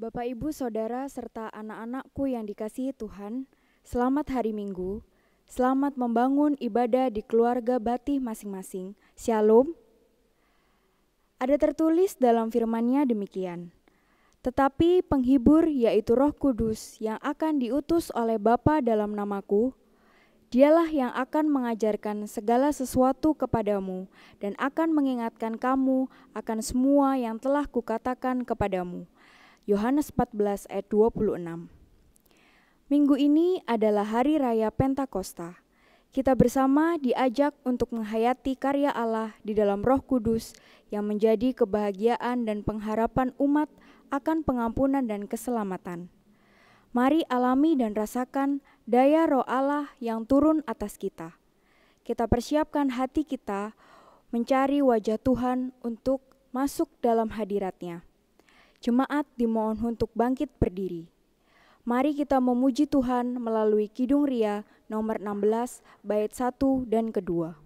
Bapak, Ibu, Saudara, serta anak-anakku yang dikasihi Tuhan, selamat hari Minggu, selamat membangun ibadah di keluarga Batih masing-masing. Shalom. Ada tertulis dalam firman-Nya demikian, tetapi penghibur yaitu Roh Kudus yang akan diutus oleh Bapa dalam namaku, Dialah yang akan mengajarkan segala sesuatu kepadamu dan akan mengingatkan kamu akan semua yang telah kukatakan kepadamu. Yohanes 14 ayat 26. Minggu ini adalah hari raya Pentakosta. Kita bersama diajak untuk menghayati karya Allah di dalam Roh Kudus yang menjadi kebahagiaan dan pengharapan umat akan pengampunan dan keselamatan. Mari alami dan rasakan daya Roh Allah yang turun atas kita. Kita persiapkan hati kita mencari wajah Tuhan untuk masuk dalam hadirat-Nya. Jemaat dimohon untuk bangkit berdiri. Mari kita memuji Tuhan melalui Kidung Ria nomor 16 bait 1 dan kedua.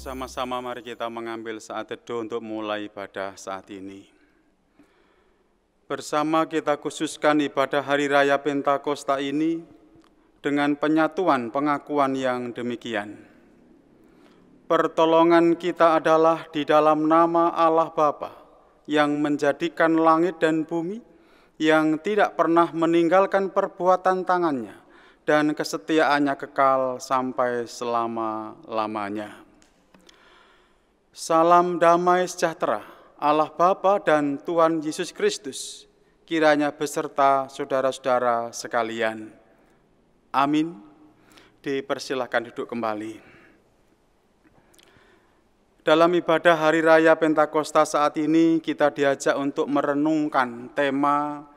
Bersama-sama mari kita mengambil saat teduh untuk mulai ibadah saat ini. Bersama kita khususkan ibadah Hari Raya Pentakosta ini dengan penyatuan pengakuan yang demikian. Pertolongan kita adalah di dalam nama Allah Bapa yang menjadikan langit dan bumi, yang tidak pernah meninggalkan perbuatan tangannya dan kesetiaannya kekal sampai selama-lamanya. Salam damai sejahtera Allah Bapa dan Tuhan Yesus Kristus kiranya beserta saudara-saudara sekalian. Amin. Dipersilakan duduk kembali. Dalam ibadah Hari Raya Pentakosta saat ini kita diajak untuk merenungkan tema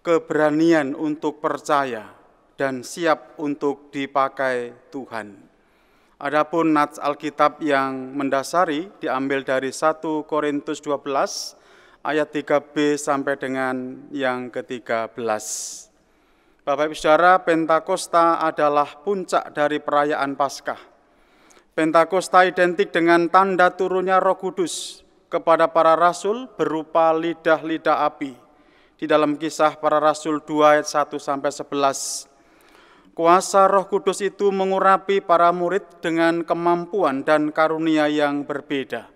keberanian untuk percaya dan siap untuk dipakai Tuhan. Adapun nats Alkitab yang mendasari diambil dari 1 Korintus 12 ayat 3b sampai dengan yang ke-13. Bapak Ibu Saudara, Pentakosta adalah puncak dari perayaan Paskah. Pentakosta identik dengan tanda turunnya Roh Kudus kepada para rasul berupa lidah-lidah api. Di dalam Kisah Para Rasul 2 ayat 1 sampai 11. Kuasa Roh Kudus itu mengurapi para murid dengan kemampuan dan karunia yang berbeda.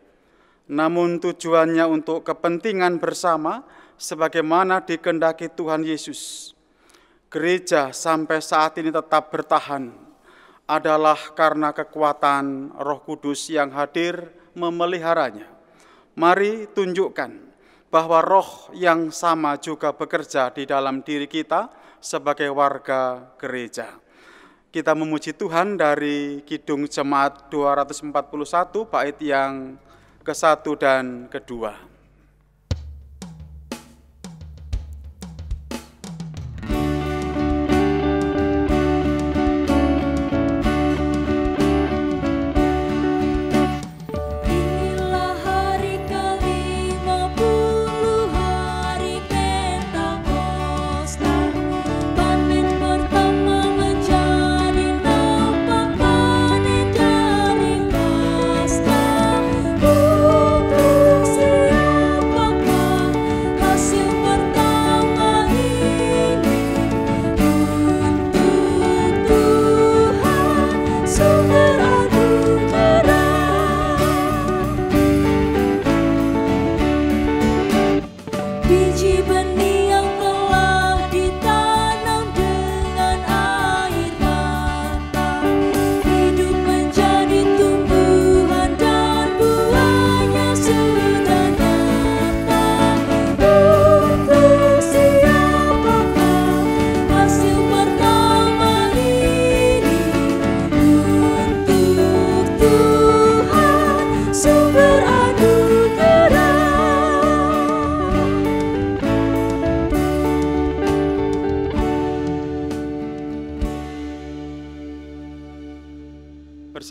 namun tujuannya untuk kepentingan bersama sebagaimana dikehendaki Tuhan Yesus. Gereja sampai saat ini tetap bertahan adalah karena kekuatan Roh Kudus yang hadir memeliharanya. Mari tunjukkan bahwa roh yang sama juga bekerja di dalam diri kita sebagai warga gereja. Kita memuji Tuhan dari Kidung Jemaat 241 bait yang ke-1 dan ke-2.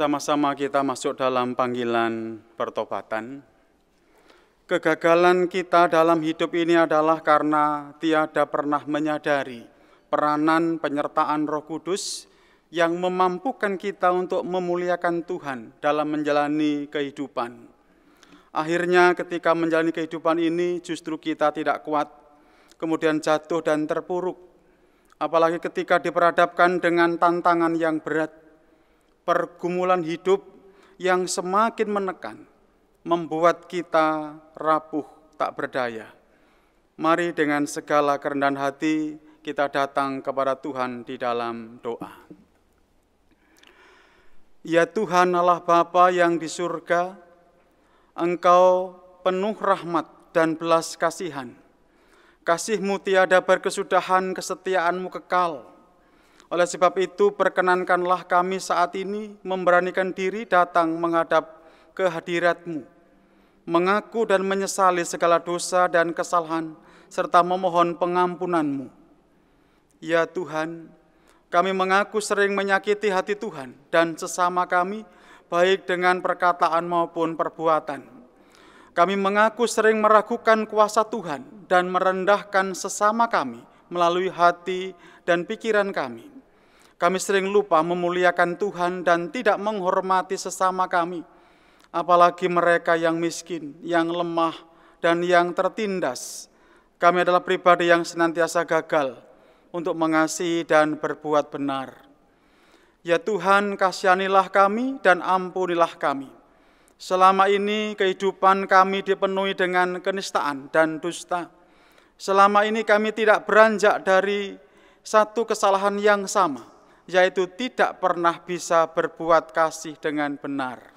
Bersama-sama kita masuk dalam panggilan pertobatan. Kegagalan kita dalam hidup ini adalah karena tiada pernah menyadari peranan penyertaan Roh Kudus yang memampukan kita untuk memuliakan Tuhan dalam menjalani kehidupan. Akhirnya ketika menjalani kehidupan ini justru kita tidak kuat, kemudian jatuh dan terpuruk. Apalagi ketika diperhadapkan dengan tantangan yang berat, pergumulan hidup yang semakin menekan, membuat kita rapuh tak berdaya. Mari dengan segala kerendahan hati kita datang kepada Tuhan di dalam doa. Ya Tuhan Allah Bapa yang di surga, Engkau penuh rahmat dan belas kasihan. Kasih-Mu tiada berkesudahan, kesetiaan-Mu kekal. Oleh sebab itu, perkenankanlah kami saat ini memberanikan diri datang menghadap kehadirat-Mu, mengaku dan menyesali segala dosa dan kesalahan, serta memohon pengampunan-Mu. Ya Tuhan, kami mengaku sering menyakiti hati Tuhan dan sesama kami, baik dengan perkataan maupun perbuatan. Kami mengaku sering meragukan kuasa Tuhan dan merendahkan sesama kami melalui hati dan pikiran kami. Kami sering lupa memuliakan Tuhan dan tidak menghormati sesama kami, apalagi mereka yang miskin, yang lemah, dan yang tertindas. Kami adalah pribadi yang senantiasa gagal untuk mengasihi dan berbuat benar. Ya Tuhan, kasihanilah kami dan ampunilah kami. Selama ini kehidupan kami dipenuhi dengan kenistaan dan dusta. Selama ini kami tidak beranjak dari satu kesalahan yang sama, yaitu tidak pernah bisa berbuat kasih dengan benar.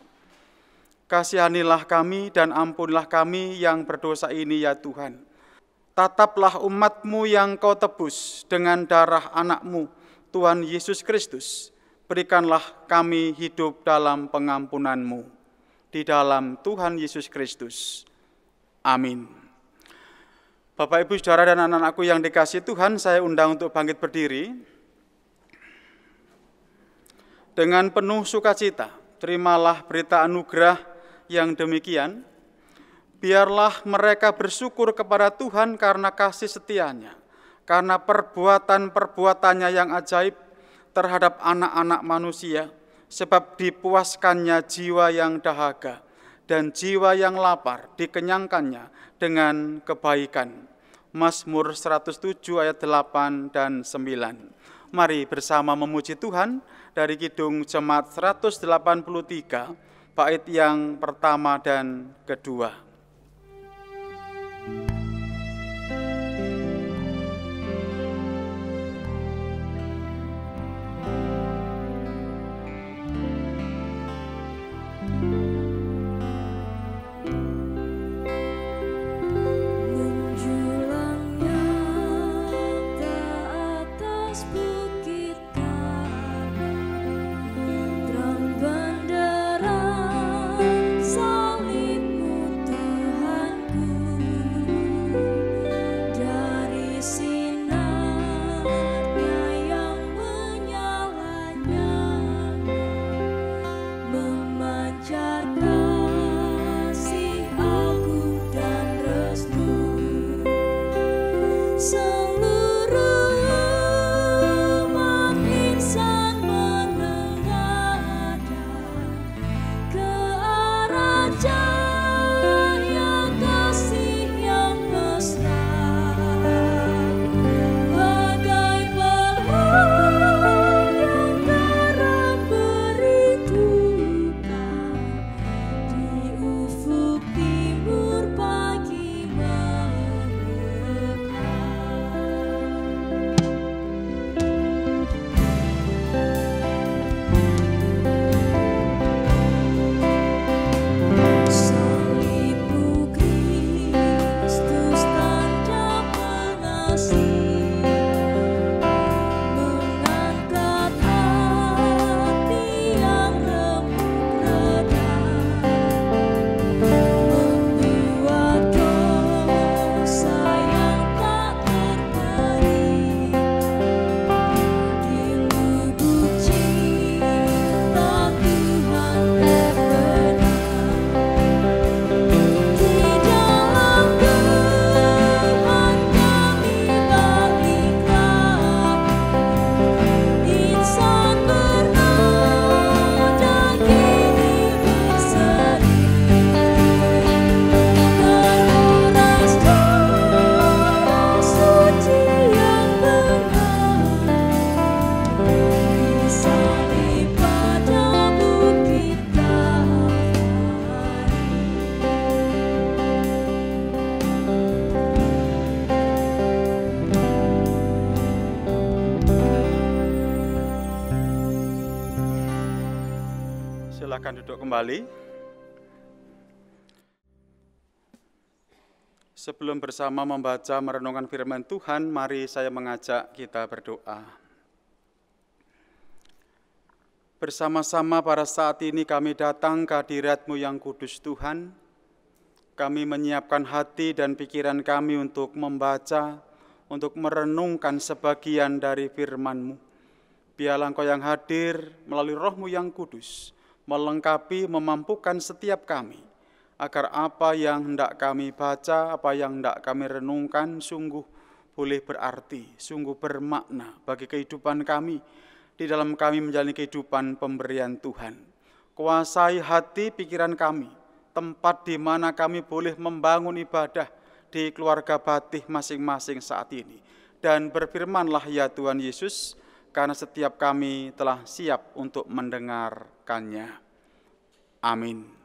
Kasihanilah kami dan ampunilah kami yang berdosa ini ya Tuhan. Tataplah umat-Mu yang Kau tebus dengan darah anak-Mu, Tuhan Yesus Kristus. Berikanlah kami hidup dalam pengampunan-Mu. Di dalam Tuhan Yesus Kristus. Amin. Bapak, Ibu, Saudara, dan anak-anakku yang dikasihi Tuhan, saya undang untuk bangkit berdiri. Dengan penuh sukacita, terimalah berita anugerah yang demikian. Biarlah mereka bersyukur kepada Tuhan karena kasih setianya, karena perbuatan-perbuatannya yang ajaib terhadap anak-anak manusia, sebab dipuaskannya jiwa yang dahaga dan jiwa yang lapar dikenyangkannya dengan kebaikan. Mazmur 107 ayat 8 dan 9. Mari bersama memuji Tuhan dari Kidung Jemaat 183, bait yang pertama dan kedua. Silakan duduk kembali. Sebelum bersama membaca merenungkan firman Tuhan, mari saya mengajak kita berdoa. Bersama-sama pada saat ini kami datang ke hadirat-Mu yang kudus Tuhan. Kami menyiapkan hati dan pikiran kami untuk membaca, untuk merenungkan sebagian dari firman-Mu. Biarlah Engkau yang hadir melalui Roh-Mu yang kudus, melengkapi, memampukan setiap kami, agar apa yang hendak kami baca, apa yang hendak kami renungkan, sungguh boleh berarti, sungguh bermakna bagi kehidupan kami, di dalam kami menjalani kehidupan pemberian Tuhan. Kuasai hati pikiran kami, tempat di mana kami boleh membangun ibadah di keluarga Batih masing-masing saat ini. Dan berfirmanlah ya Tuhan Yesus, karena setiap kami telah siap untuk mendengarkannya. Amin.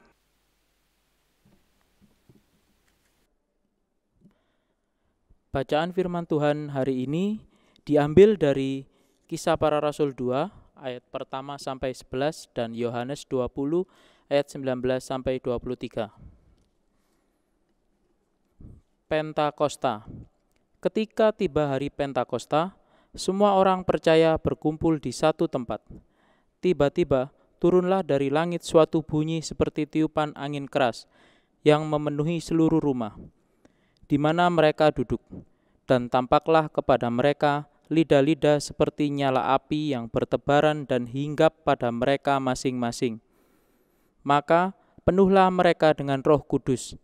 Bacaan firman Tuhan hari ini diambil dari Kisah Para Rasul 2 ayat pertama sampai 11 dan Yohanes 20 ayat 19 sampai 23. Pentakosta. Ketika tiba hari Pentakosta, semua orang percaya berkumpul di satu tempat. Tiba-tiba turunlah dari langit suatu bunyi seperti tiupan angin keras yang memenuhi seluruh rumah di mana mereka duduk, dan tampaklah kepada mereka lidah-lidah seperti nyala api yang bertebaran dan hinggap pada mereka masing-masing. Maka penuhlah mereka dengan Roh Kudus.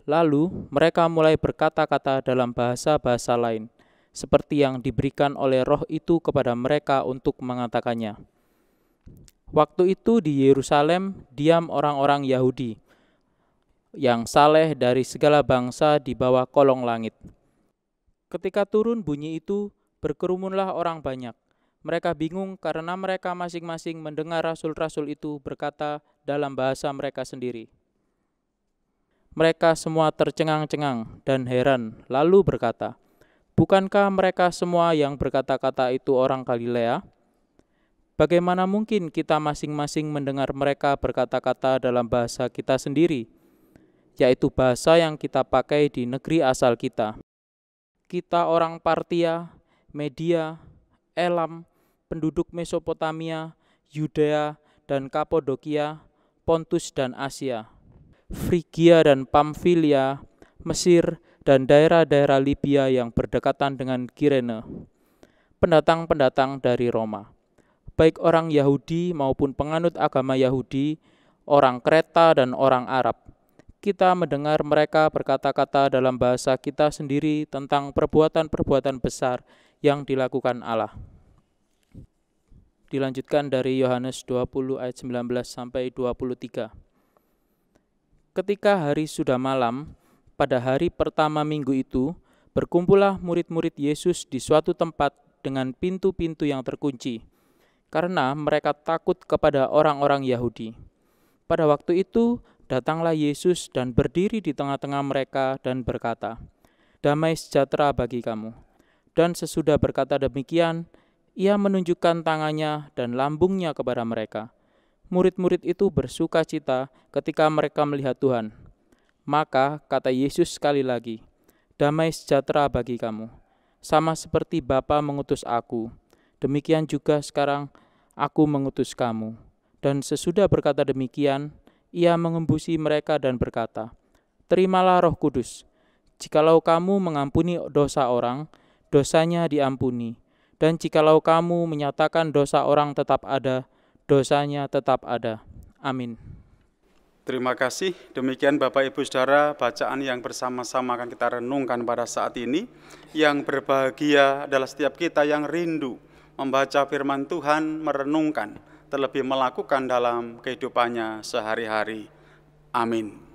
Lalu mereka mulai berkata-kata dalam bahasa-bahasa lain, seperti yang diberikan oleh Roh itu kepada mereka untuk mengatakannya. Waktu itu di Yerusalem diam orang-orang Yahudi yang saleh dari segala bangsa di bawah kolong langit. Ketika turun bunyi itu, berkerumunlah orang banyak. Mereka bingung karena mereka masing-masing mendengar rasul-rasul itu berkata dalam bahasa mereka sendiri. Mereka semua tercengang-cengang dan heran, lalu berkata, "Bukankah mereka semua yang berkata-kata itu orang Galilea? Bagaimana mungkin kita masing-masing mendengar mereka berkata-kata dalam bahasa kita sendiri, yaitu bahasa yang kita pakai di negeri asal kita? Kita orang Partia, Media, Elam, penduduk Mesopotamia, Yudea dan Kapodokia, Pontus dan Asia, Frigia dan Pamfilia, Mesir dan daerah-daerah Libya yang berdekatan dengan Kirene, pendatang-pendatang dari Roma, baik orang Yahudi maupun penganut agama Yahudi, orang Kreta dan orang Arab. Kita mendengar mereka berkata-kata dalam bahasa kita sendiri tentang perbuatan-perbuatan besar yang dilakukan Allah." Dilanjutkan dari Yohanes 20 ayat 19 sampai 23. Ketika hari sudah malam, pada hari pertama minggu itu, berkumpullah murid-murid Yesus di suatu tempat dengan pintu-pintu yang terkunci, karena mereka takut kepada orang-orang Yahudi. Pada waktu itu, datanglah Yesus dan berdiri di tengah-tengah mereka dan berkata, "Damai sejahtera bagi kamu." Dan sesudah berkata demikian, Ia menunjukkan tangannya dan lambungnya kepada mereka. Murid-murid itu bersuka cita ketika mereka melihat Tuhan. Maka kata Yesus sekali lagi, "Damai sejahtera bagi kamu. Sama seperti Bapa mengutus aku, demikian juga sekarang aku mengutus kamu." Dan sesudah berkata demikian, Ia mengembusi mereka dan berkata, "Terimalah Roh Kudus. Jikalau kamu mengampuni dosa orang, dosanya diampuni. Dan jikalau kamu menyatakan dosa orang tetap ada, dosanya tetap ada." Amin. Terima kasih. Demikian Bapak Ibu Saudara, bacaan yang bersama-sama akan kita renungkan pada saat ini. Yang berbahagia adalah setiap kita yang rindu membaca firman Tuhan, merenungkan, terlebih melakukan dalam kehidupannya sehari-hari. Amin.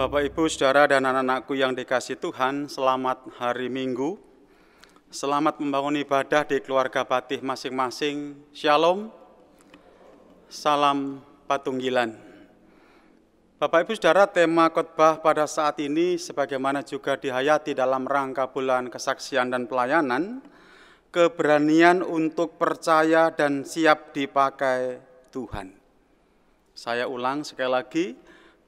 Bapak, Ibu, Saudara, dan anak-anakku yang dikasihi Tuhan, selamat hari Minggu. Selamat membangun ibadah di keluarga Batih masing-masing. Shalom, salam patunggilan. Bapak, Ibu, Saudara, tema khotbah pada saat ini sebagaimana juga dihayati dalam rangka bulan kesaksian dan pelayanan, keberanian untuk percaya dan siap dipakai Tuhan. Saya ulang sekali lagi,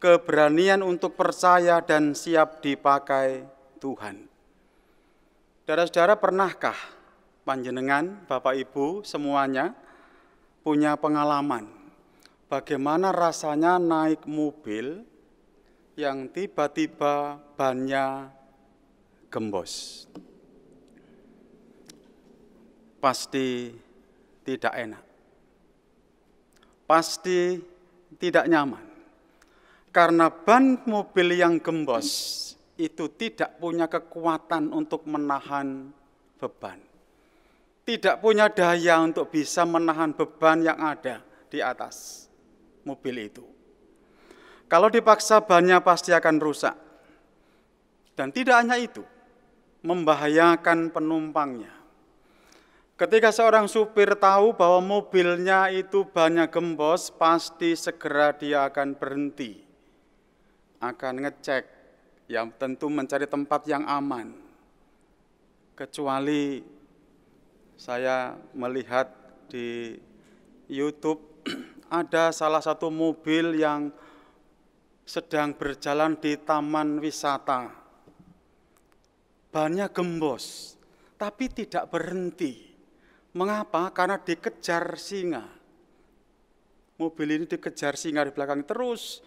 keberanian untuk percaya dan siap dipakai Tuhan. Saudara-saudara, pernahkah panjenengan, Bapak Ibu semuanya punya pengalaman bagaimana rasanya naik mobil yang tiba-tiba bannya gembos? Pasti tidak enak. Pasti tidak nyaman. Karena ban mobil yang gembos itu tidak punya kekuatan untuk menahan beban. Tidak punya daya untuk bisa menahan beban yang ada di atas mobil itu. Kalau dipaksa bannya pasti akan rusak. Dan tidak hanya itu, membahayakan penumpangnya. Ketika seorang supir tahu bahwa mobilnya itu bannya gembos, pasti segera dia akan berhenti. Akan ngecek, yang tentu mencari tempat yang aman. Kecuali saya melihat di YouTube ada salah satu mobil yang sedang berjalan di taman wisata. Bannya gembos, tapi tidak berhenti. Mengapa? Karena dikejar singa. Mobil ini dikejar singa di belakang terus.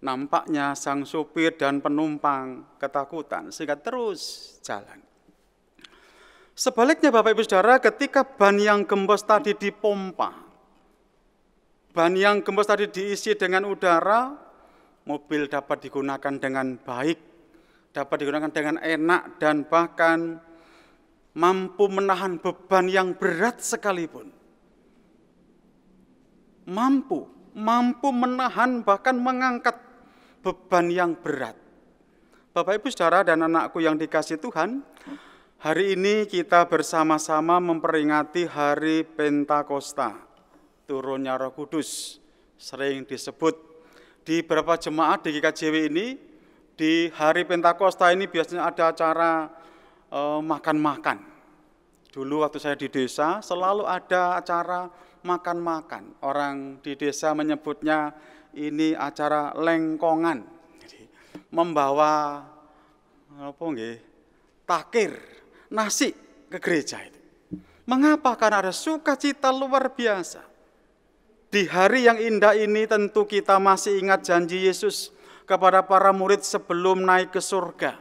Nampaknya sang supir dan penumpang ketakutan sehingga terus jalan. Sebaliknya Bapak Ibu Saudara, ketika ban yang gembos tadi dipompa, ban yang gembos tadi diisi dengan udara, mobil dapat digunakan dengan baik, dapat digunakan dengan enak, dan bahkan mampu menahan beban yang berat sekalipun. Mampu menahan bahkan mengangkat beban yang berat. Bapak Ibu Saudara dan anakku yang dikasihi Tuhan, hari ini kita bersama-sama memperingati hari Pentakosta, turunnya Roh Kudus. Sering disebut di beberapa jemaat di GKJW ini, di hari Pentakosta ini biasanya ada acara makan-makan. Dulu waktu saya di desa selalu ada acara makan-makan. Orang di desa menyebutnya ini acara lengkongan. Jadi, membawa takir nasi ke gereja itu. Mengapa? Karena ada sukacita luar biasa. Di hari yang indah ini tentu kita masih ingat janji Yesus kepada para murid sebelum naik ke surga.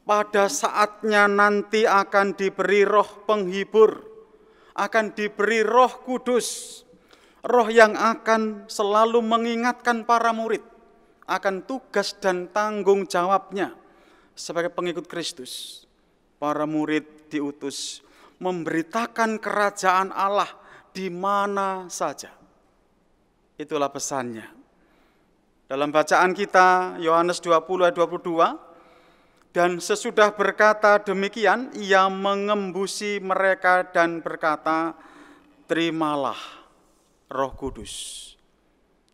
Pada saatnya nanti akan diberi roh penghibur, akan diberi roh kudus, roh yang akan selalu mengingatkan para murid akan tugas dan tanggung jawabnya sebagai pengikut Kristus. Para murid diutus memberitakan kerajaan Allah di mana saja. Itulah pesannya. Dalam bacaan kita, Yohanes 20 ayat 22, dan sesudah berkata demikian, ia mengembusi mereka dan berkata, terimalah Roh Kudus.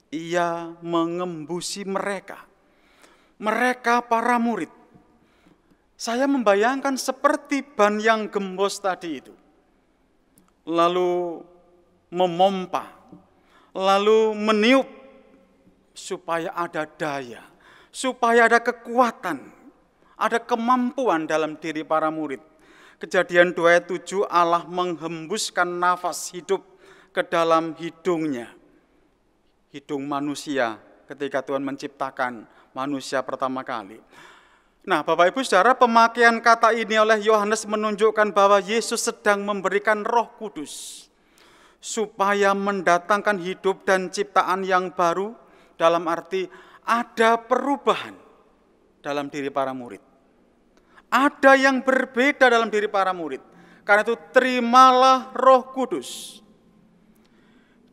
Ia mengembusi mereka para murid. Saya membayangkan seperti ban yang gembos tadi itu. Lalu memompa, lalu meniup, supaya ada daya, supaya ada kekuatan, ada kemampuan dalam diri para murid. Kejadian 2 ayat 7, Allah menghembuskan nafas hidup ke dalam hidungnya. Hidung manusia ketika Tuhan menciptakan manusia pertama kali. Nah, Bapak Ibu Saudara, pemakaian kata ini oleh Yohanes menunjukkan bahwa Yesus sedang memberikan Roh Kudus supaya mendatangkan hidup dan ciptaan yang baru, dalam arti ada perubahan dalam diri para murid. Ada yang berbeda dalam diri para murid. Karena itu terimalah Roh Kudus.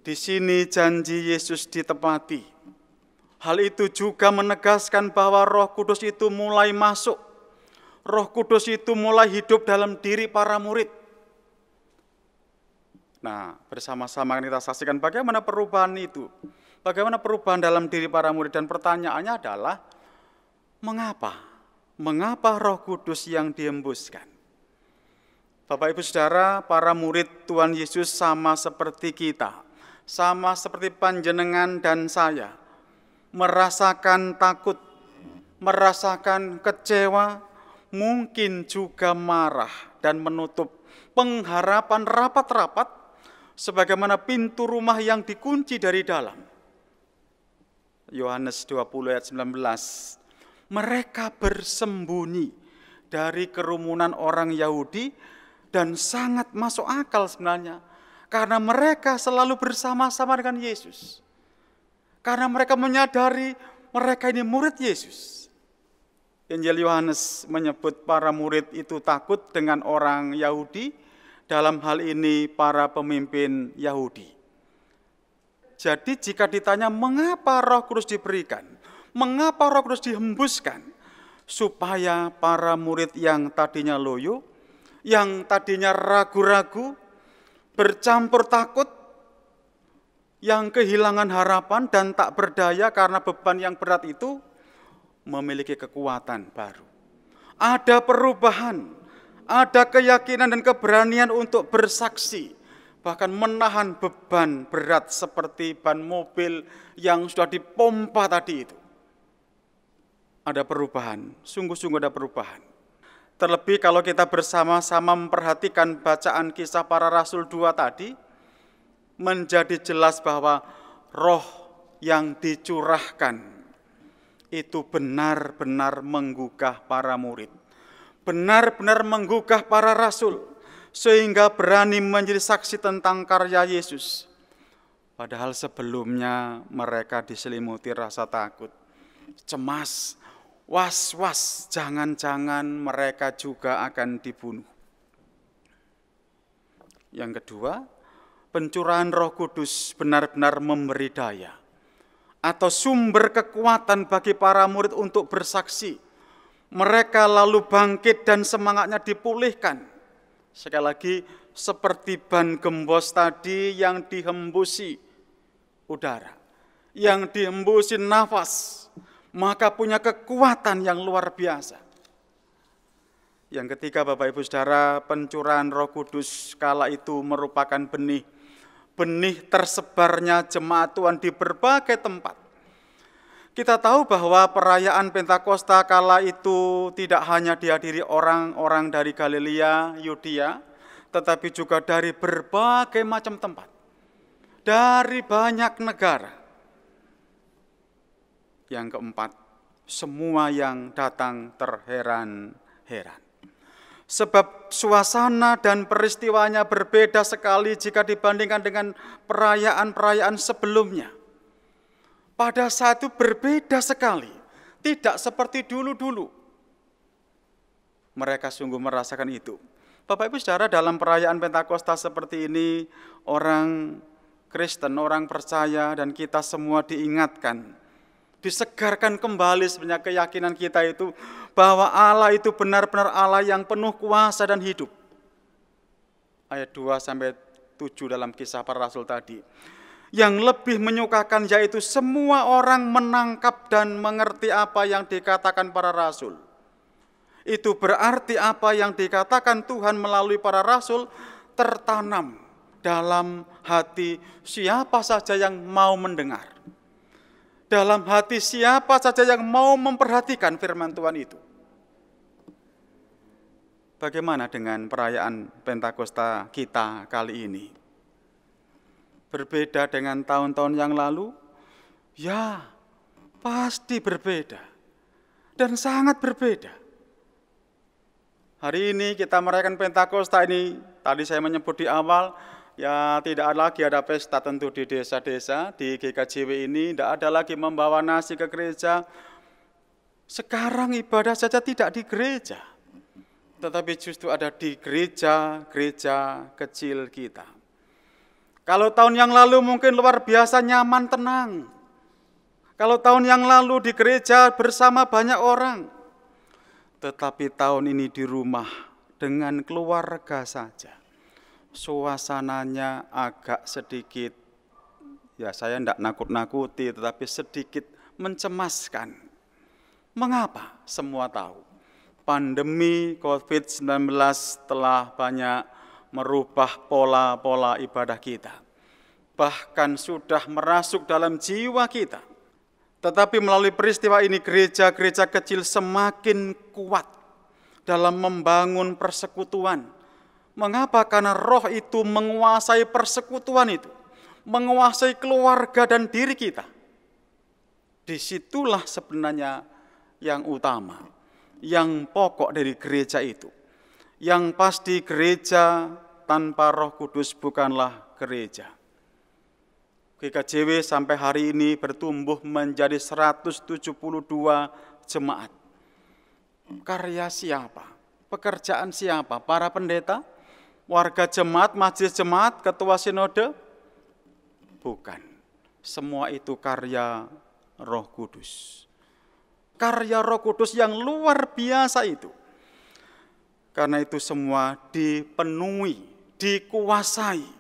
Di sini janji Yesus ditepati. Hal itu juga menegaskan bahwa Roh Kudus itu mulai masuk. Roh Kudus itu mulai hidup dalam diri para murid. Nah, bersama-sama kita saksikan bagaimana perubahan itu. Bagaimana perubahan dalam diri para murid. Dan pertanyaannya adalah, mengapa? Mengapa Roh Kudus yang dihembuskan? Bapak Ibu Saudara, para murid Tuhan Yesus sama seperti kita, sama seperti panjenengan dan saya, merasakan takut, merasakan kecewa, mungkin juga marah dan menutup pengharapan rapat-rapat, sebagaimana pintu rumah yang dikunci dari dalam. Yohanes 20 ayat 19, mereka bersembunyi dari kerumunan orang Yahudi dan sangat masuk akal sebenarnya. Karena mereka selalu bersama-sama dengan Yesus. Karena mereka menyadari mereka ini murid Yesus. Injil Yohanes menyebut para murid itu takut dengan orang Yahudi, dalam hal ini para pemimpin Yahudi. Jadi jika ditanya mengapa Roh Kudus diberikan, mengapa Roh Kudus dihembuskan, supaya para murid yang tadinya loyo, yang tadinya ragu-ragu, bercampur takut, yang kehilangan harapan dan tak berdaya karena beban yang berat itu, memiliki kekuatan baru. Ada perubahan, ada keyakinan dan keberanian untuk bersaksi, bahkan menahan beban berat seperti ban mobil yang sudah dipompa tadi itu. Ada perubahan, sungguh-sungguh ada perubahan. Terlebih kalau kita bersama-sama memperhatikan bacaan Kisah Para Rasul 2 tadi, menjadi jelas bahwa roh yang dicurahkan itu benar-benar menggugah para murid. Benar-benar menggugah para rasul, sehingga berani menjadi saksi tentang karya Yesus. Padahal sebelumnya mereka diselimuti rasa takut, cemas, was-was, jangan-jangan mereka juga akan dibunuh. Yang kedua, pencurahan Roh Kudus benar-benar memberi daya atau sumber kekuatan bagi para murid untuk bersaksi. Mereka lalu bangkit dan semangatnya dipulihkan. Sekali lagi, seperti ban gembos tadi yang dihembusi udara, yang dihembusi nafas, maka punya kekuatan yang luar biasa. Yang ketiga, Bapak Ibu Saudara, pencurahan Roh Kudus kala itu merupakan benih tersebarnya jemaat Tuhan di berbagai tempat. Kita tahu bahwa perayaan Pentakosta kala itu tidak hanya dihadiri orang-orang dari Galilea, Yudea, tetapi juga dari berbagai macam tempat, dari banyak negara. Yang keempat, semua yang datang terheran-heran. Sebab suasana dan peristiwanya berbeda sekali jika dibandingkan dengan perayaan-perayaan sebelumnya. Pada saat itu berbeda sekali, tidak seperti dulu-dulu. Mereka sungguh merasakan itu. Bapak Ibu Saudara, dalam perayaan Pentakosta seperti ini, orang Kristen, orang percaya, dan kita semua diingatkan, disegarkan kembali sebenarnya keyakinan kita itu, bahwa Allah itu benar-benar Allah yang penuh kuasa dan hidup. Ayat 2-7 dalam Kisah Para Rasul tadi. Yang lebih menyukakan yaitu semua orang menangkap dan mengerti apa yang dikatakan para rasul. Itu berarti apa yang dikatakan Tuhan melalui para rasul tertanam dalam hati siapa saja yang mau mendengar. Dalam hati siapa saja yang mau memperhatikan firman Tuhan itu. Bagaimana dengan perayaan Pentakosta kita kali ini? Berbeda dengan tahun-tahun yang lalu? Ya, pasti berbeda. Dan sangat berbeda. Hari ini kita merayakan Pentakosta ini, tadi saya menyebut di awal, ya tidak lagi ada pesta tentu di desa-desa, di GKJW ini, tidak ada lagi membawa nasi ke gereja. Sekarang ibadah saja tidak di gereja, tetapi justru ada di gereja-gereja kecil kita. Kalau tahun yang lalu mungkin luar biasa nyaman, tenang. Kalau tahun yang lalu di gereja bersama banyak orang. Tetapi tahun ini di rumah dengan keluarga saja. Suasananya agak sedikit, ya saya tidak nakut-nakuti, tetapi sedikit mencemaskan. Mengapa? Semua tahu. Pandemi COVID-19 telah banyak merubah pola-pola ibadah kita. Bahkan sudah merasuk dalam jiwa kita. Tetapi melalui peristiwa ini gereja-gereja kecil semakin kuat dalam membangun persekutuan. Mengapa? Karena roh itu menguasai persekutuan itu. Menguasai keluarga dan diri kita. Disitulah sebenarnya yang utama, yang pokok dari gereja itu. Yang pasti gereja tanpa Roh Kudus bukanlah gereja. GKJW sampai hari ini bertumbuh menjadi 172 jemaat. Karya siapa? Pekerjaan siapa? Para pendeta? Warga jemaat, majelis jemaat, ketua sinode? Bukan. Semua itu karya Roh Kudus. Karya Roh Kudus yang luar biasa itu. Karena itu semua dipenuhi, dikuasai.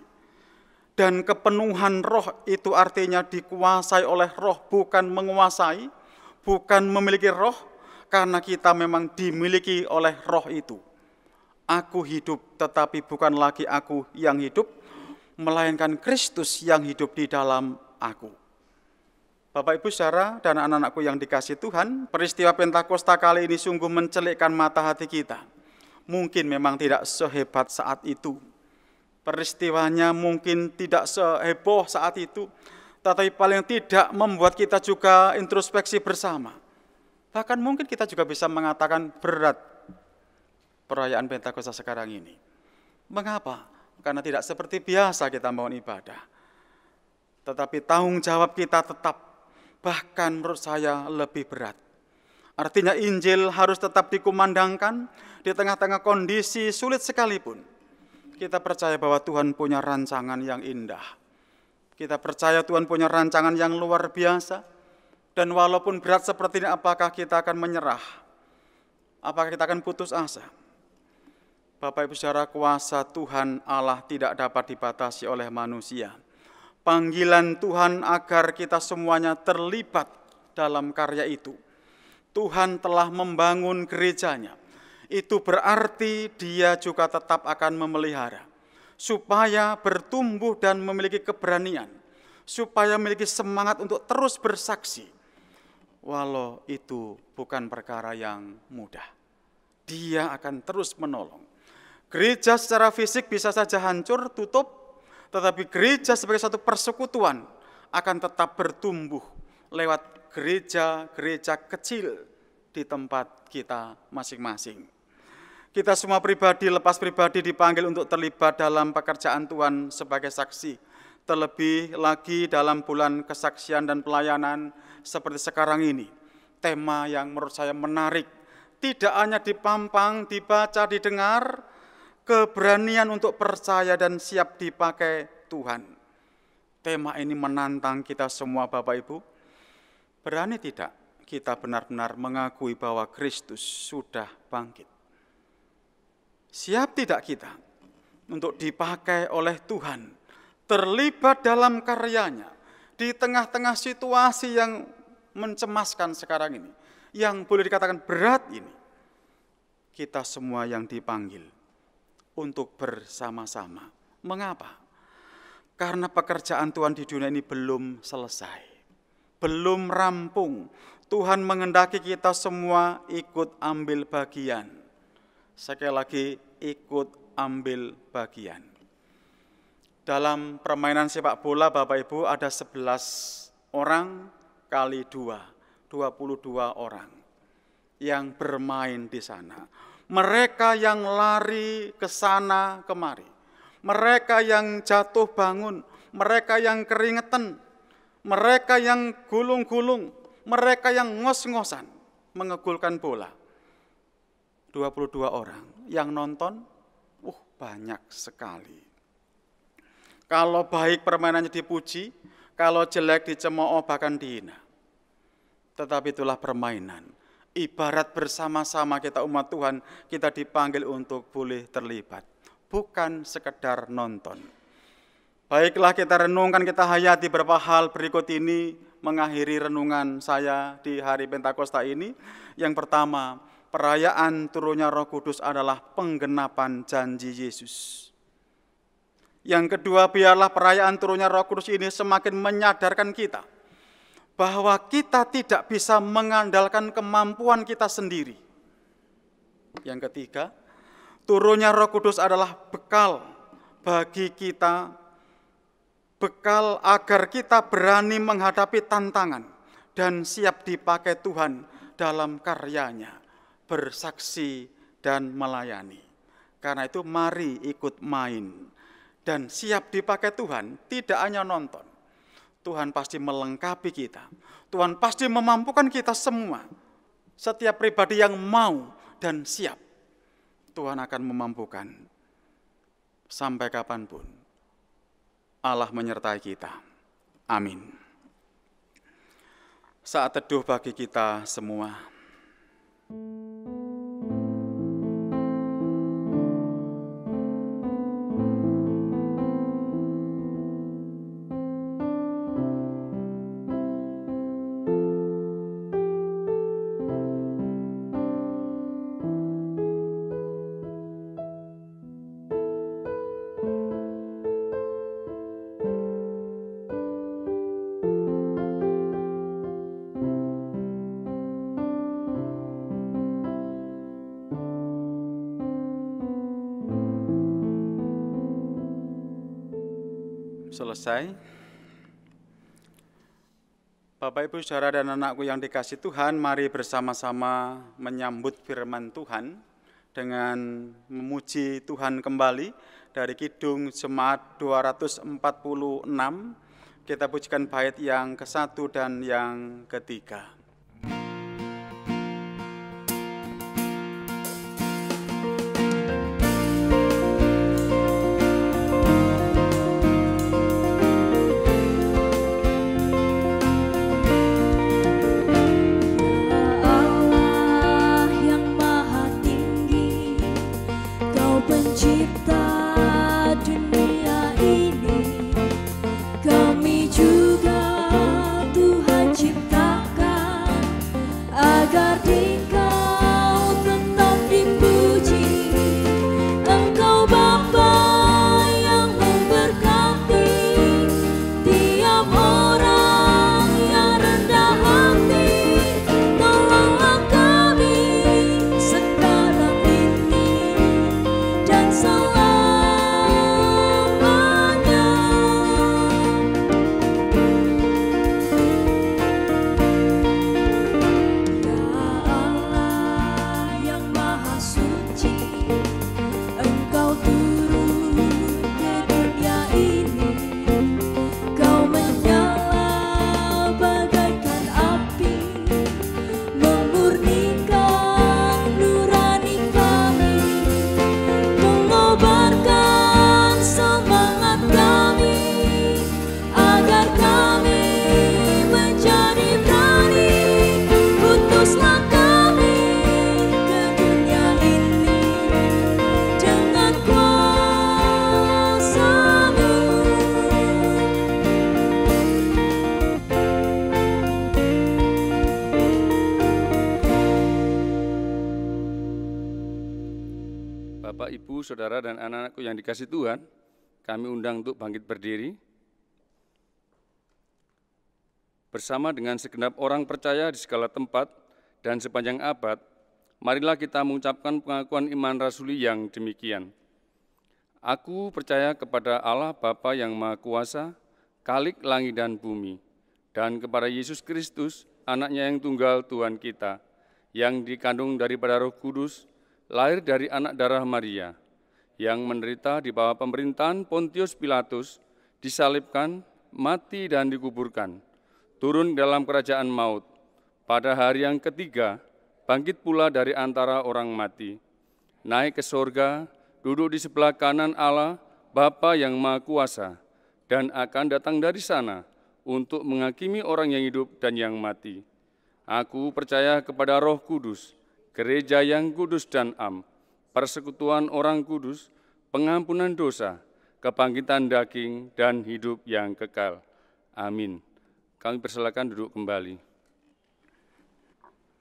Dan kepenuhan roh itu artinya dikuasai oleh roh, bukan menguasai, bukan memiliki roh, karena kita memang dimiliki oleh roh itu. Aku hidup, tetapi bukan lagi aku yang hidup, melainkan Kristus yang hidup di dalam aku. Bapak, Ibu, saudara, dan anak-anakku yang dikasihi Tuhan, peristiwa Pentakosta kali ini sungguh mencelikkan mata hati kita. Mungkin memang tidak sehebat saat itu. Peristiwanya mungkin tidak seheboh saat itu, tetapi paling tidak membuat kita juga introspeksi bersama. Bahkan mungkin kita juga bisa mengatakan berat perayaan Pentakosta sekarang ini. Mengapa? Karena tidak seperti biasa kita mohon ibadah. Tetapi tanggung jawab kita tetap, bahkan menurut saya lebih berat. Artinya Injil harus tetap dikumandangkan di tengah-tengah kondisi sulit sekalipun. Kita percaya bahwa Tuhan punya rancangan yang indah. Kita percaya Tuhan punya rancangan yang luar biasa. Dan walaupun berat seperti ini, apakah kita akan menyerah? Apakah kita akan putus asa? Bapak, Ibu, saudara, kuasa Tuhan Allah tidak dapat dibatasi oleh manusia. Panggilan Tuhan agar kita semuanya terlibat dalam karya itu. Tuhan telah membangun gerejanya. Itu berarti Dia juga tetap akan memelihara, supaya bertumbuh dan memiliki keberanian, supaya memiliki semangat untuk terus bersaksi, walau itu bukan perkara yang mudah. Dia akan terus menolong. Gereja secara fisik bisa saja hancur, tutup, tetapi gereja sebagai satu persekutuan akan tetap bertumbuh lewat gereja-gereja kecil di tempat kita masing-masing. Kita semua pribadi, lepas pribadi dipanggil untuk terlibat dalam pekerjaan Tuhan sebagai saksi. Terlebih lagi dalam bulan kesaksian dan pelayanan seperti sekarang ini. Tema yang menurut saya menarik. Tidak hanya dipampang, dibaca, didengar, keberanian untuk percaya dan siap dipakai Tuhan. Tema ini menantang kita semua, Bapak Ibu. Berani tidak kita benar-benar mengakui bahwa Kristus sudah bangkit? Siap tidak kita untuk dipakai oleh Tuhan, terlibat dalam karyanya, di tengah-tengah situasi yang mencemaskan sekarang ini, yang boleh dikatakan berat ini, kita semua yang dipanggil untuk bersama-sama. Mengapa? Karena pekerjaan Tuhan di dunia ini belum selesai, belum rampung. Tuhan menghendaki kita semua ikut ambil bagian. Sekali lagi, ikut ambil bagian. Dalam permainan sepak bola, Bapak Ibu, ada 11 orang kali 2, 22 orang yang bermain di sana. Mereka yang lari ke sana kemari, mereka yang jatuh bangun, mereka yang keringetan, mereka yang gulung-gulung, mereka yang ngos-ngosan mengegulkan bola. 22 orang yang nonton, banyak sekali. Kalau baik permainannya dipuji, kalau jelek dicemooh bahkan dihina. Tetapi itulah permainan. Ibarat bersama-sama kita umat Tuhan, kita dipanggil untuk boleh terlibat. Bukan sekedar nonton. Baiklah kita renungkan, kita hayati beberapa hal berikut ini, mengakhiri renungan saya di hari Pentakosta ini. Yang pertama, perayaan turunnya Roh Kudus adalah penggenapan janji Yesus. Yang kedua, biarlah perayaan turunnya Roh Kudus ini semakin menyadarkan kita bahwa kita tidak bisa mengandalkan kemampuan kita sendiri. Yang ketiga, turunnya Roh Kudus adalah bekal bagi kita, bekal agar kita berani menghadapi tantangan dan siap dipakai Tuhan dalam karyanya, bersaksi dan melayani. Karena itu mari ikut main dan siap dipakai Tuhan, tidak hanya nonton. Tuhan pasti melengkapi kita. Tuhan pasti memampukan kita semua. Setiap pribadi yang mau dan siap, Tuhan akan memampukan. Sampai kapanpun Allah menyertai kita. Amin. Saat teduh bagi kita semua. Selesai. Bapak, Ibu, Saudara, dan anakku yang dikasihi Tuhan, mari bersama-sama menyambut firman Tuhan dengan memuji Tuhan kembali dari Kidung Jemaat 246. Kita pujikan bait yang ke-1 dan yang ke-3. Bapak, Ibu, Saudara, dan anak-anakku yang dikasihi Tuhan, kami undang untuk bangkit berdiri. Bersama dengan segenap orang percaya di segala tempat dan sepanjang abad, marilah kita mengucapkan pengakuan iman rasuli yang demikian. Aku percaya kepada Allah Bapa yang Maha Kuasa, Khalik langit dan bumi, dan kepada Yesus Kristus, Anaknya yang tunggal Tuhan kita, yang dikandung daripada Roh Kudus, lahir dari anak darah Maria, yang menderita di bawah pemerintahan Pontius Pilatus, disalibkan, mati dan dikuburkan, turun dalam kerajaan maut. Pada hari yang ketiga, bangkit pula dari antara orang mati, naik ke sorga, duduk di sebelah kanan Allah, Bapa yang Maha Kuasa, dan akan datang dari sana untuk menghakimi orang yang hidup dan yang mati. Aku percaya kepada Roh Kudus, Gereja yang kudus dan am, persekutuan orang kudus, pengampunan dosa, kebangkitan daging, dan hidup yang kekal. Amin. Kami persilakan duduk kembali.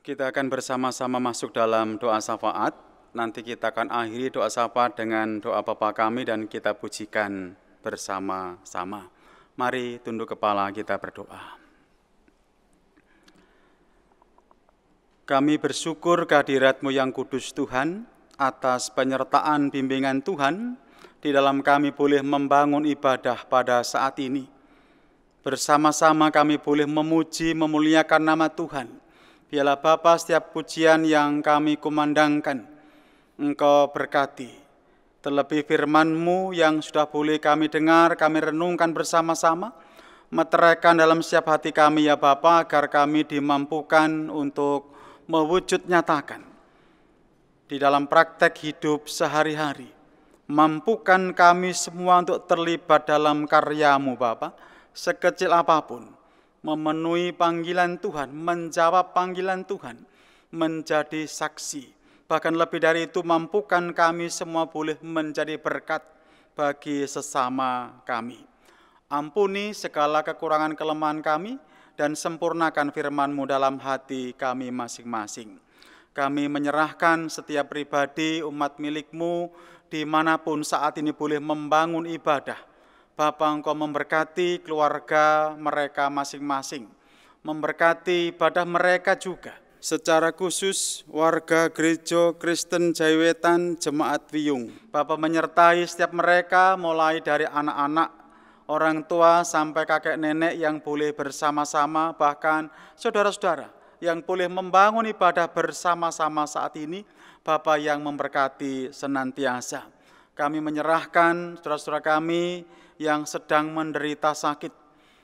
Kita akan bersama-sama masuk dalam doa syafaat. Nanti kita akan akhiri doa syafaat dengan doa Bapa kami dan kita pujikan bersama-sama. Mari tunduk kepala, kita berdoa. Kami bersyukur kehadirat-Mu yang kudus Tuhan, atas penyertaan bimbingan Tuhan, di dalam kami boleh membangun ibadah pada saat ini. Bersama-sama kami boleh memuji, memuliakan nama Tuhan. Biarlah Bapa setiap pujian yang kami kumandangkan, Engkau berkati. Terlebih firman-Mu yang sudah boleh kami dengar, kami renungkan bersama-sama, meteraikan dalam setiap hati kami ya Bapa, agar kami dimampukan untuk mewujud nyatakan di dalam praktek hidup sehari-hari. Mampukan kami semua untuk terlibat dalam karya-Mu Bapa, sekecil apapun. memenuhi panggilan Tuhan, menjawab panggilan Tuhan, menjadi saksi. Bahkan lebih dari itu, mampukan kami semua boleh menjadi berkat bagi sesama kami. Ampuni segala kekurangan kelemahan kami dan sempurnakan firman-Mu dalam hati kami masing-masing. Kami menyerahkan setiap pribadi umat milik-Mu dimanapun saat ini boleh membangun ibadah. Bapa, Engkau memberkati keluarga mereka masing-masing, memberkati ibadah mereka juga. Secara khusus warga Gereja Kristen Jaiwetan Jemaat Wiyung. Bapa menyertai setiap mereka mulai dari anak-anak, orang tua sampai kakek nenek yang boleh bersama-sama, bahkan saudara-saudara yang boleh membangun ibadah bersama-sama saat ini. Bapa yang memberkati senantiasa. Kami menyerahkan saudara-saudara kami yang sedang menderita sakit.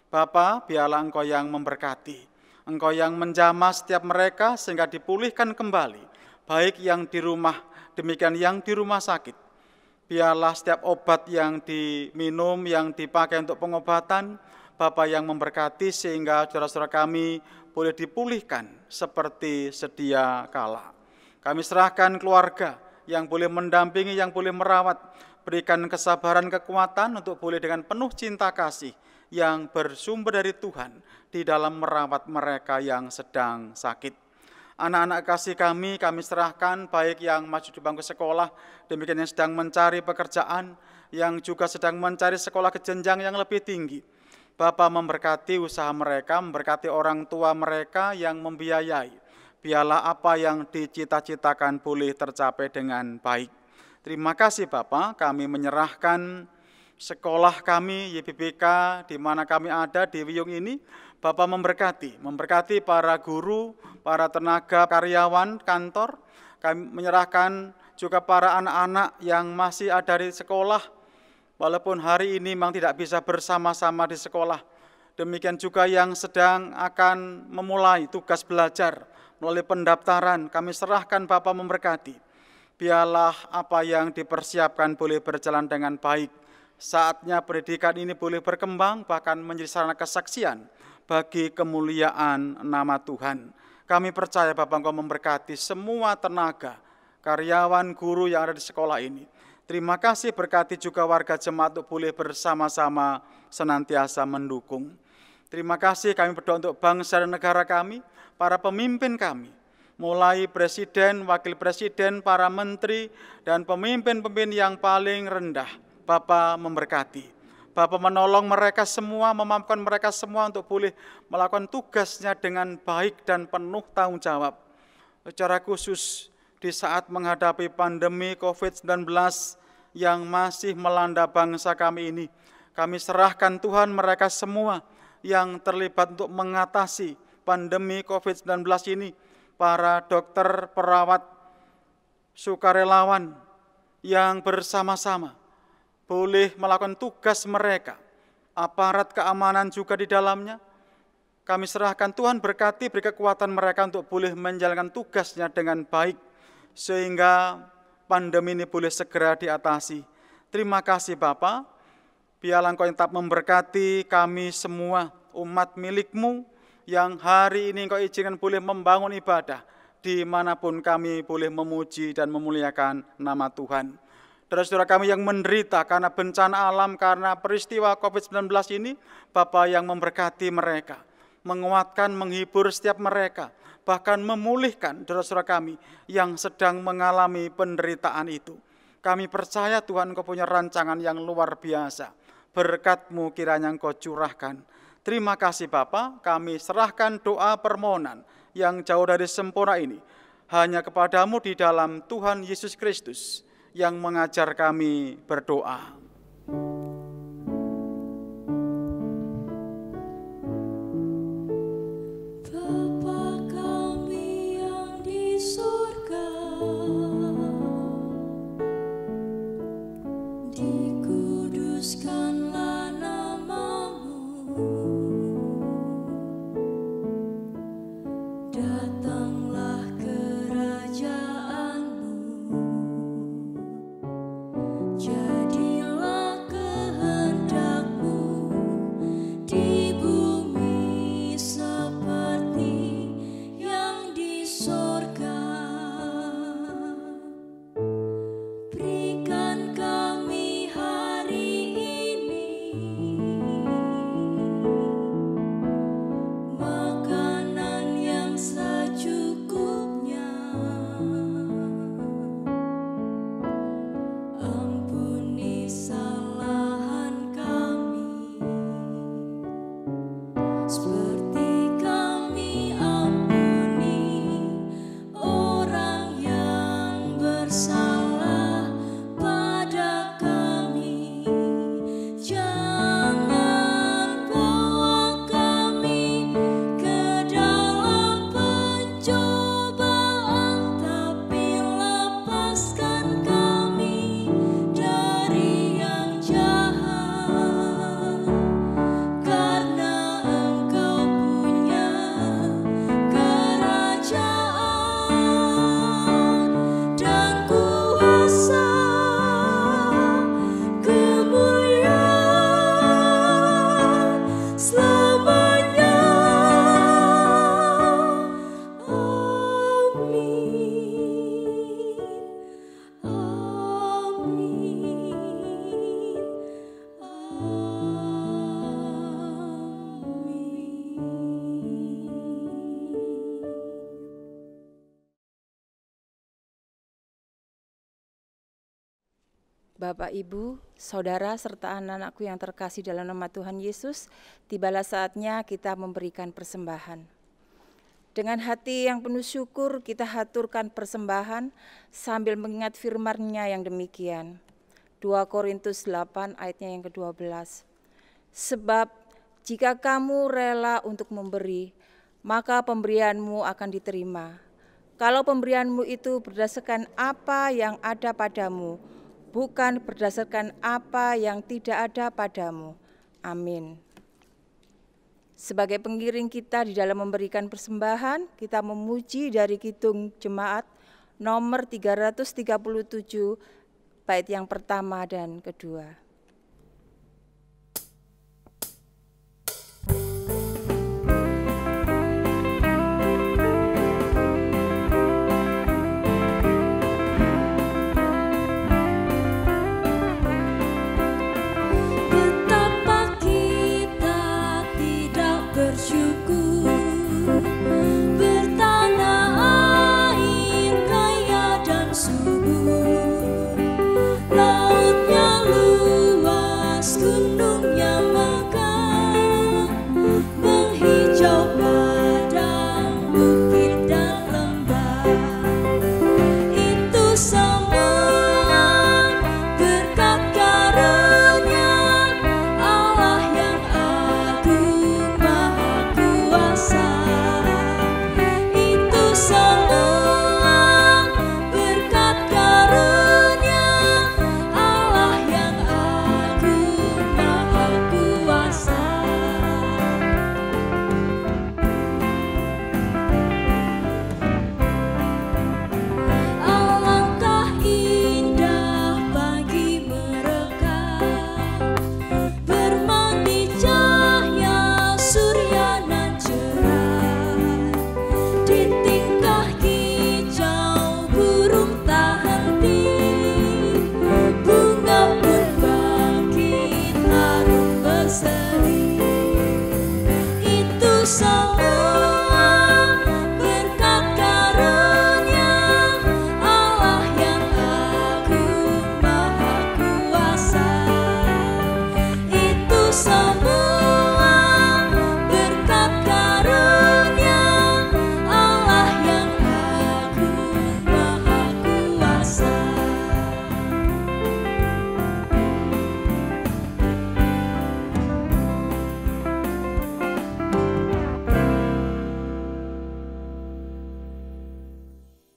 Bapa, biarlah Engkau yang memberkati. Engkau yang menjamah setiap mereka sehingga dipulihkan kembali, baik yang di rumah, demikian yang di rumah sakit. Biarlah setiap obat yang diminum, yang dipakai untuk pengobatan, Bapa yang memberkati sehingga saudara-saudara kami boleh dipulihkan seperti sedia kala. Kami serahkan keluarga yang boleh mendampingi, yang boleh merawat, berikan kesabaran, kekuatan untuk boleh dengan penuh cinta kasih yang bersumber dari Tuhan di dalam merawat mereka yang sedang sakit. Anak-anak kasih kami serahkan baik yang masuk di bangku sekolah, demikian yang sedang mencari pekerjaan, yang juga sedang mencari sekolah ke jenjang yang lebih tinggi. Bapa memberkati usaha mereka, memberkati orang tua mereka yang membiayai. Biarlah apa yang dicita-citakan boleh tercapai dengan baik. Terima kasih Bapa, kami menyerahkan sekolah kami, YPBK, di mana kami ada di Wiyung ini. Bapa memberkati para guru, para tenaga karyawan kantor. Kami menyerahkan juga para anak-anak yang masih ada di sekolah, walaupun hari ini memang tidak bisa bersama-sama di sekolah. Demikian juga yang sedang akan memulai tugas belajar melalui pendaftaran, kami serahkan Bapa memberkati. Biarlah apa yang dipersiapkan boleh berjalan dengan baik. Saatnya pendidikan ini boleh berkembang, bahkan menjadi sarana kesaksian bagi kemuliaan nama Tuhan. Kami percaya Bapa Engkau memberkati semua tenaga, karyawan, guru yang ada di sekolah ini. Terima kasih, berkati juga warga jemaat untuk boleh bersama-sama senantiasa mendukung. Terima kasih, kami berdoa untuk bangsa dan negara kami, para pemimpin kami, mulai presiden, wakil presiden, para menteri, dan pemimpin-pemimpin yang paling rendah. Bapa memberkati. Bapa menolong mereka semua, memampukan mereka semua untuk boleh melakukan tugasnya dengan baik dan penuh tanggung jawab. Secara khusus di saat menghadapi pandemi COVID-19 yang masih melanda bangsa kami ini, kami serahkan Tuhan mereka semua yang terlibat untuk mengatasi pandemi COVID-19 ini, para dokter, perawat, sukarelawan yang bersama-sama boleh melakukan tugas mereka, aparat keamanan juga di dalamnya. Kami serahkan Tuhan berkati, beri kekuatan mereka untuk boleh menjalankan tugasnya dengan baik, sehingga pandemi ini boleh segera diatasi. Terima kasih Bapa, biarlah Engkau yang tetap memberkati kami semua, umat milik-Mu, yang hari ini Engkau izinkan boleh membangun ibadah, dimanapun kami boleh memuji dan memuliakan nama Tuhan. Saudara-saudara kami yang menderita karena bencana alam, karena peristiwa COVID-19 ini, Bapa yang memberkati mereka, menguatkan, menghibur setiap mereka, bahkan memulihkan saudara-saudara kami yang sedang mengalami penderitaan itu. Kami percaya Tuhan Engkau punya rancangan yang luar biasa, berkat-Mu kiranya Engkau curahkan. Terima kasih Bapa, kami serahkan doa permohonan yang jauh dari sempurna ini hanya kepadamu di dalam Tuhan Yesus Kristus yang mengajar kami berdoa. Bapa kami yang di surga, dikuduskanlah nama-Mu, datanglah kerajaan-Mu, jadilah Bapak, Ibu, Saudara, serta anak-anakku yang terkasih dalam nama Tuhan Yesus, tibalah saatnya kita memberikan persembahan. Dengan hati yang penuh syukur kita haturkan persembahan sambil mengingat firman-Nya yang demikian. 2 Korintus 8 ayatnya yang ke-12. Sebab jika kamu rela untuk memberi, maka pemberianmu akan diterima. Kalau pemberianmu itu berdasarkan apa yang ada padamu, bukan berdasarkan apa yang tidak ada padamu. Amin. Sebagai pengiring kita di dalam memberikan persembahan, kita memuji dari Kidung Jemaat nomor 337, bait yang pertama dan kedua.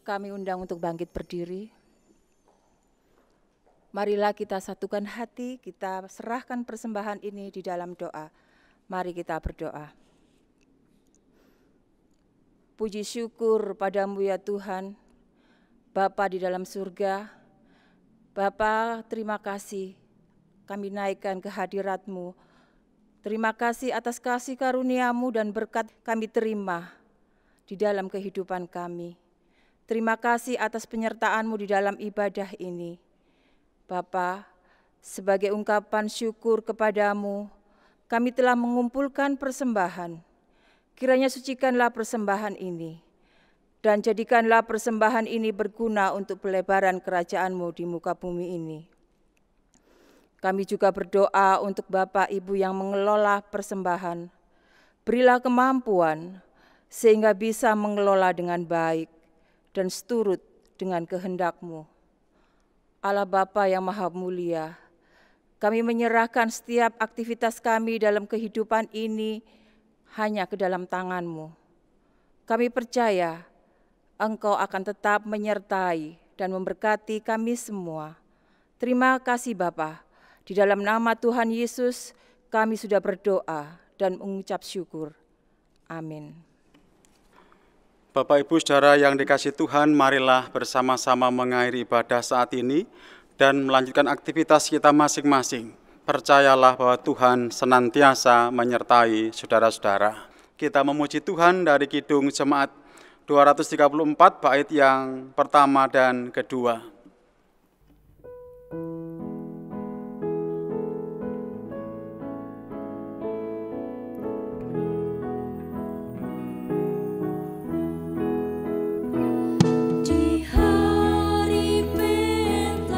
Kami undang untuk bangkit berdiri. Marilah kita satukan hati, kita serahkan persembahan ini di dalam doa. Mari kita berdoa. Puji syukur padamu ya Tuhan, Bapa di dalam surga. Bapa, terima kasih kami naikkan ke hadirat-Mu. Terima kasih atas kasih karunia-Mu dan berkat kami terima di dalam kehidupan kami. Terima kasih atas penyertaan-Mu di dalam ibadah ini. Bapa, sebagai ungkapan syukur kepadamu, kami telah mengumpulkan persembahan. Kiranya sucikanlah persembahan ini, dan jadikanlah persembahan ini berguna untuk pelebaran kerajaan-Mu di muka bumi ini. Kami juga berdoa untuk Bapak Ibu yang mengelola persembahan. Berilah kemampuan, sehingga bisa mengelola dengan baik, dan seturut dengan kehendak-Mu. Allah Bapa yang Maha Mulia, kami menyerahkan setiap aktivitas kami dalam kehidupan ini hanya ke dalam tangan-Mu. Kami percaya Engkau akan tetap menyertai dan memberkati kami semua. Terima kasih Bapa. Di dalam nama Tuhan Yesus kami sudah berdoa dan mengucap syukur. Amin. Bapak Ibu Saudara yang dikasihi Tuhan, marilah bersama-sama mengakhiri ibadah saat ini dan melanjutkan aktivitas kita masing-masing. Percayalah bahwa Tuhan senantiasa menyertai saudara-saudara. Kita memuji Tuhan dari Kidung Jemaat 234 bait yang pertama dan kedua. Di hari Pentakosta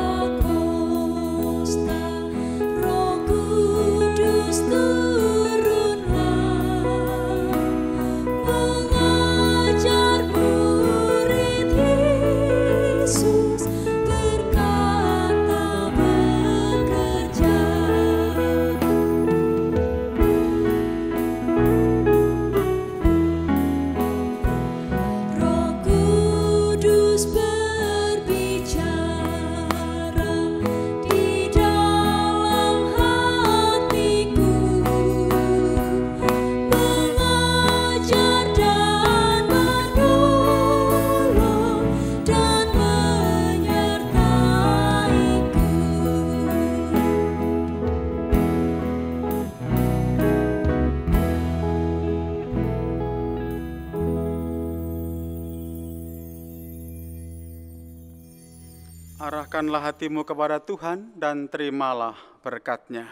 Arahkanlah hatimu kepada Tuhan dan terimalah berkat-Nya.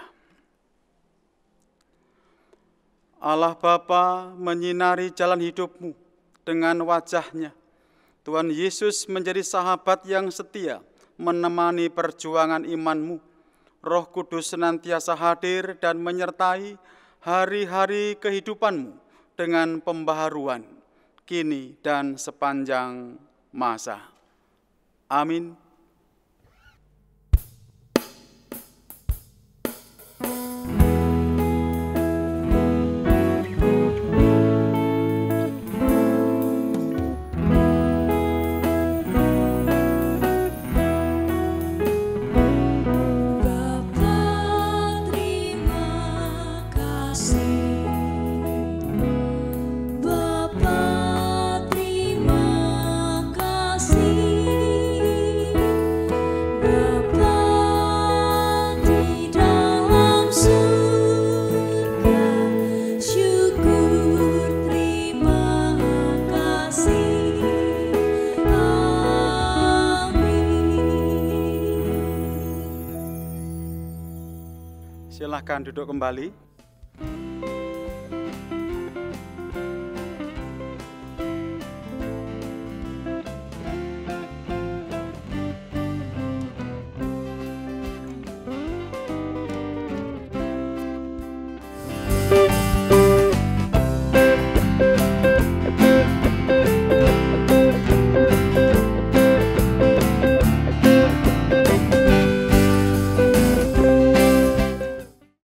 Allah Bapa menyinari jalan hidupmu dengan wajah-Nya. Tuhan Yesus menjadi sahabat yang setia, menemani perjuangan imanmu. Roh Kudus senantiasa hadir dan menyertai hari-hari kehidupanmu dengan pembaharuan, kini dan sepanjang masa. Amin. Silahkan duduk kembali.